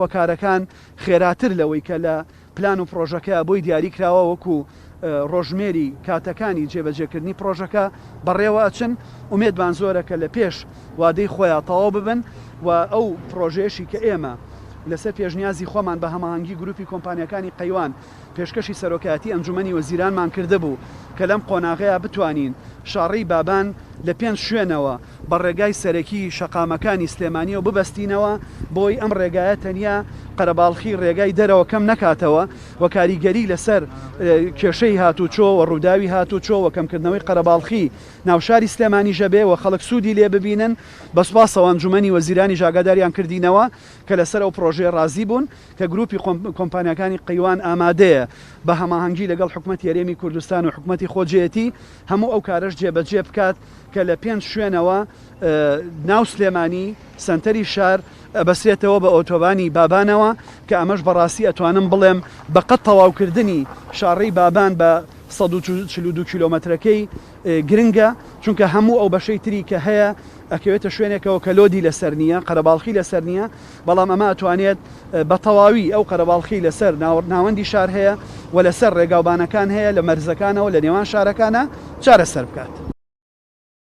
وەکارەکان خێراتر لەوەی کە لە پلان و پرۆژەکە بۆی دیاری کراوە وەکو ڕۆژمێری کاتەکانی جێبەجێکردنی پرۆژەکە بەڕێوە ئەچن ومێدمان زۆرە کە لە پێش وادەی خۆیان تەواو ببن و ئەو پرۆژێشی کە ئێمە لەسەر پێشنیازی خۆمان بە هەماهەنگی گروپی کۆمپانیەکانی قەیوان پێشکەشی سەرۆکایەتی ئەنجومەنی وەزیرانمان کردە بوو کە لەم قۆناغەیە بتوانین شاڕەی بابان لە 5 شوێنەوە بە ڕێگای سەرەکی شەقامەکانی سلێمانی و ببەستینەوە بۆی ئەم ڕێگایە تەنیا قەرەباڵخی ڕێگای دەرەوە کەم نەکاتەوە و کاریگەری لەسەر کێشەی هاتوچۆ و ڕووداوی هاتوچۆ و کەمکردنەوەی قەرەباڵخی ناوشاری سلێمانی ژەبێ و خەڵک سوودی لێ ببینن بەسپاسەوە ئەنجومەنی وەزیرانی ژاگاداریان کردینەوە کە لەسەر ئەو پرۆژێ ڕازی بوون کە گروپی کۆمپانیەکانی قەیوان ئامادەیە بە هەماهەنگی لەگەڵ حکوومەتی هەرێمی کوردستان و حکوومەتی خۆجێتی هەموو ئەو کارەش جێبەجێ بکات کە لە 5 شوێنەوە ناو سلێمانی سنتەری شار بەسرێتەوە بە ئۆتۆبانی بابانەوە کە ئەمەش بەڕاستی ئەتوانم بڵێم بەقەت تەواوکردنی شاڕەی بابان بە 142 کیلۆمەترەکەی گرنگە چونکە هەموو ئەو بەشەی تری کە هەیە ئەکەوێتە شوێنێکەوە کە لۆدی لەسەر نییە قەرەباڵخی لەسەر نییە بەڵام ئەمە ئەتوانێت بە تەواوی ئەو قەرەباڵخی لەسەر ناوەندی شار هەیە و لەسەر ڕێگاوبانەکان هەیە لە مەرزەکانەوە لە نێوان شارەکانە چارەسەر بکات.